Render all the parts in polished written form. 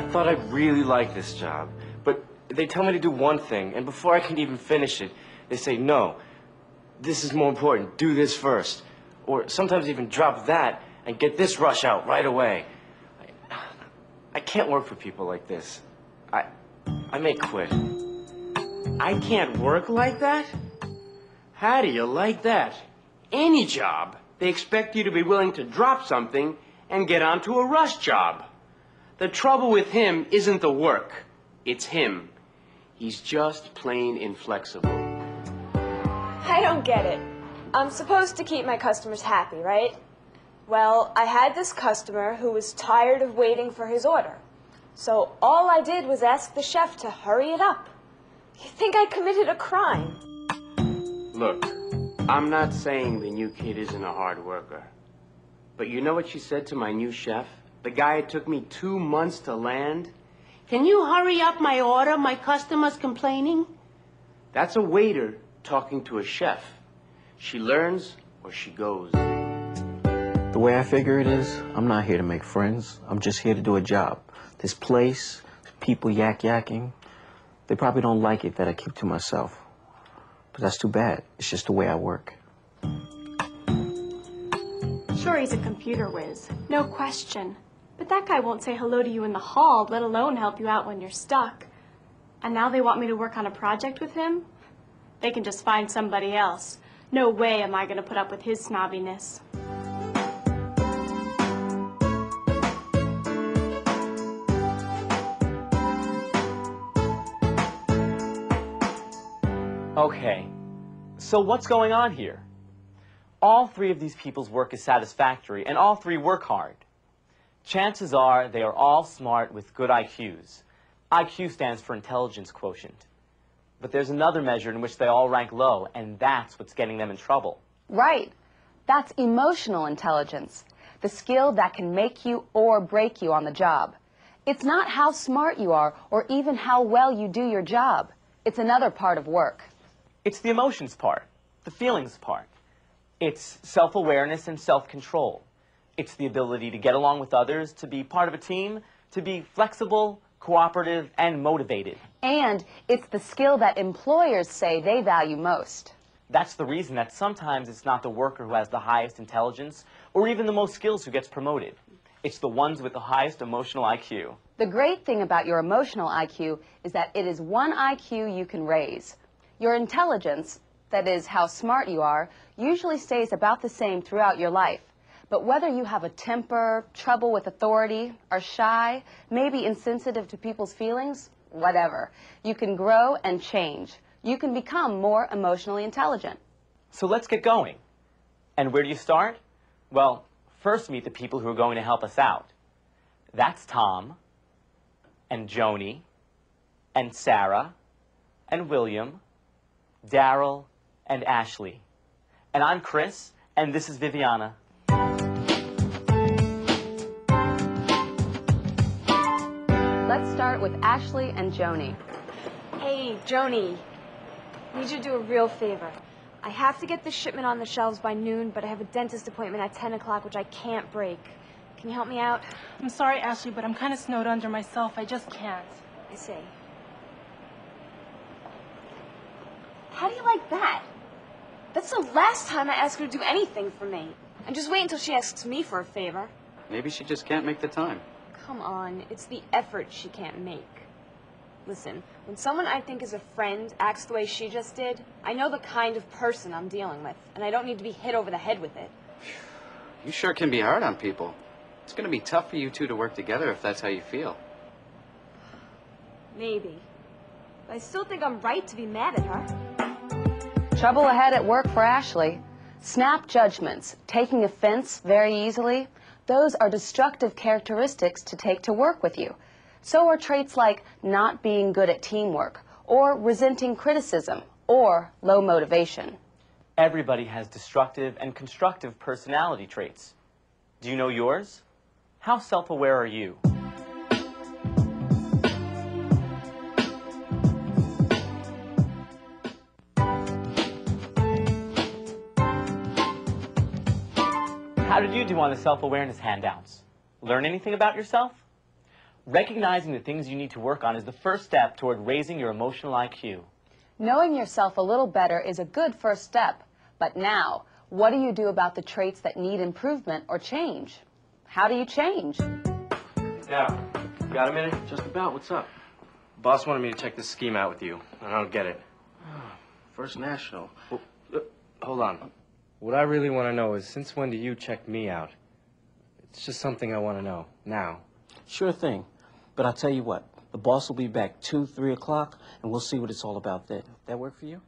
thought I really liked this job, but they tell me to do one thing, and before I can even finish it, they say, no, this is more important, do this first. Or sometimes even drop that and get this rush out right away. I can't work for people like this. I may quit. I can't work like that? How do you like that? Any job, they expect you to be willing to drop something and get onto a rush job. The trouble with him isn't the work, it's him. He's just plain inflexible. I don't get it. I'm supposed to keep my customers happy, right? Well, I had this customer who was tired of waiting for his order. So all I did was ask the chef to hurry it up. You think I committed a crime? Look, I'm not saying the new kid isn't a hard worker. But you know what she said to my new chef? The guy it took me 2 months to land? Can you hurry up my order? My customer's complaining. That's a waiter talking to a chef. She learns or she goes. The way I figure it is, I'm not here to make friends. I'm just here to do a job. This place, people yakking, they probably don't like it that I keep to myself. But that's too bad. It's just the way I work. Sure, he's a computer whiz, no question. But that guy won't say hello to you in the hall, let alone help you out when you're stuck. And now they want me to work on a project with him? They can just find somebody else. No way am I going to put up with his snobbiness. Okay, so what's going on here? All three of these people's work is satisfactory, and all three work hard. Chances are they are all smart with good IQs. IQ stands for intelligence quotient. But there's another measure in which they all rank low, and that's what's getting them in trouble. Right. That's emotional intelligence, the skill that can make you or break you on the job. It's not how smart you are or even how well you do your job. It's another part of work. It's the emotions part, the feelings part. It's self-awareness and self-control. It's the ability to get along with others, to be part of a team, to be flexible, cooperative, and motivated. And it's the skill that employers say they value most. That's the reason that sometimes it's not the worker who has the highest intelligence or even the most skills who gets promoted. It's the ones with the highest emotional IQ. The great thing about your emotional IQ is that it is one IQ you can raise. Your intelligence, that is how smart you are, usually stays about the same throughout your life. But whether you have a temper, trouble with authority, are shy, maybe insensitive to people's feelings, whatever, you can grow and change. You can become more emotionally intelligent. So let's get going. And where do you start? Well, first meet the people who are going to help us out. That's Tom, and Joni, and Sarah, and William, Daryl, and Ashley. And I'm Chris, and this is Viviana. Let's start with Ashley and Joni. Hey, Joni. I need you to do a real favor. I have to get this shipment on the shelves by noon, but I have a dentist appointment at 10 o'clock, which I can't break. Can you help me out? I'm sorry, Ashley, but I'm kind of snowed under myself. I just can't. I see. How do you like that? That's the last time I ask her to do anything for me. And just wait until she asks me for a favor. Maybe she just can't make the time. Come on, it's the effort she can't make. Listen, when someone I think is a friend acts the way she just did, I know the kind of person I'm dealing with, and I don't need to be hit over the head with it. You sure can be hard on people. It's going to be tough for you two to work together if that's how you feel. Maybe. But I still think I'm right to be mad at her. Trouble ahead at work for Ashley. Snap judgments, taking offense very easily, those are destructive characteristics to take to work with you. So are traits like not being good at teamwork, or resenting criticism, or low motivation. Everybody has destructive and constructive personality traits. Do you know yours? How self-aware are you? How did you do on the self-awareness handouts? Learn anything about yourself? Recognizing the things you need to work on is the first step toward raising your emotional IQ. Knowing yourself a little better is a good first step. But now, what do you do about the traits that need improvement or change? How do you change? Now, got a minute? Just about. What's up? Boss wanted me to check this scheme out with you. I don't get it. First National. Hold on. What I really want to know is, since when do you check me out? It's just something I want to know, now. Sure thing. But I'll tell you what. The boss will be back 2, 3 o'clock, and we'll see what it's all about then. That work for you?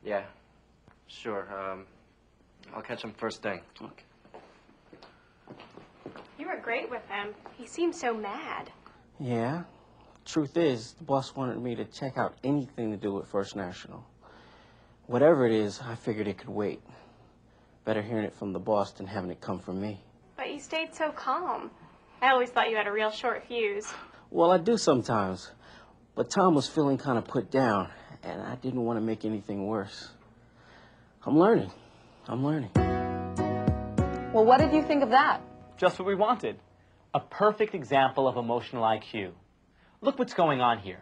Yeah, sure. I'll catch him first thing. Okay. You were great with him. He seemed so mad. Yeah. Truth is, the boss wanted me to check out anything to do with First National. Whatever it is, I figured it could wait. Better hearing it from the boss than having it come from me. But you stayed so calm. I always thought you had a real short fuse. Well, I do sometimes. But Tom was feeling kind of put down, and I didn't want to make anything worse. I'm learning. Well, what did you think of that? Just what we wanted. A perfect example of emotional IQ. Look what's going on here.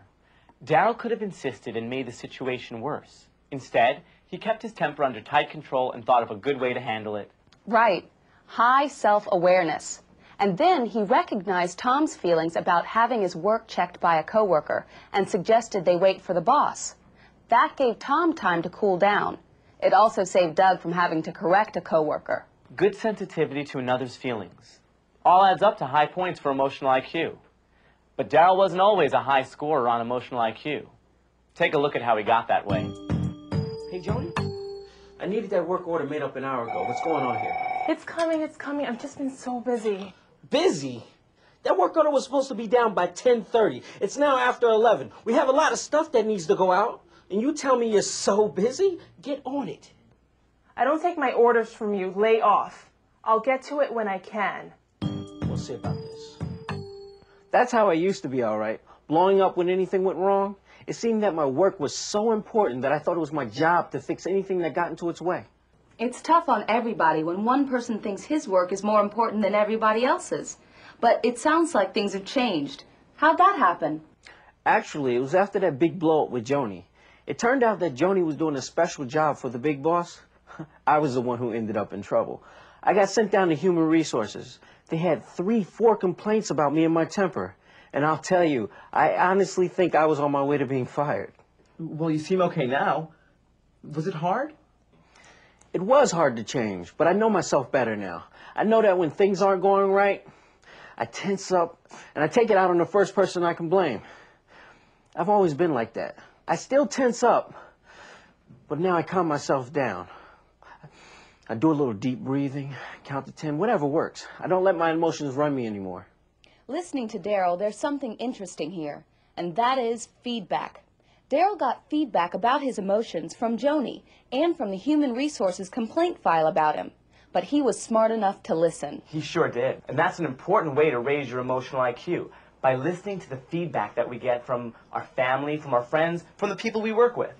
Daryl could have insisted and made the situation worse. Instead, he kept his temper under tight control and thought of a good way to handle it. Right. High self-awareness. And then he recognized Tom's feelings about having his work checked by a coworker and suggested they wait for the boss. That gave Tom time to cool down. It also saved Doug from having to correct a coworker. Good sensitivity to another's feelings. All adds up to high points for emotional IQ. But Daryl wasn't always a high scorer on emotional IQ. Take a look at how he got that way. Hey, Joni, I needed that work order made up an hour ago. What's going on here? It's coming. I've just been so busy. Busy? That work order was supposed to be down by 10:30. It's now after 11. We have a lot of stuff that needs to go out. And you tell me you're so busy? Get on it. I don't take my orders from you. Lay off. I'll get to it when I can. We'll see about this. That's how I used to be, all right. Blowing up when anything went wrong. It seemed that my work was so important that I thought it was my job to fix anything that got into its way. It's tough on everybody when one person thinks his work is more important than everybody else's. But it sounds like things have changed. How'd that happen? Actually, it was after that big blow-up with Joni. It turned out that Joni was doing a special job for the big boss. I was the one who ended up in trouble. I got sent down to Human Resources. They had 3, 4 complaints about me and my temper. And I'll tell you, I honestly think I was on my way to being fired. Well, you seem okay now. Was it hard? It was hard to change, but I know myself better now. I know that when things aren't going right, I tense up and I take it out on the first person I can blame. I've always been like that. I still tense up, but now I calm myself down. I do a little deep breathing, count to 10, whatever works. I don't let my emotions run me anymore. Listening to Daryl, there's something interesting here, and that is feedback. Daryl got feedback about his emotions from Joni and from the Human Resources complaint file about him. But he was smart enough to listen. He sure did. And that's an important way to raise your emotional IQ, by listening to the feedback that we get from our family, from our friends, from the people we work with.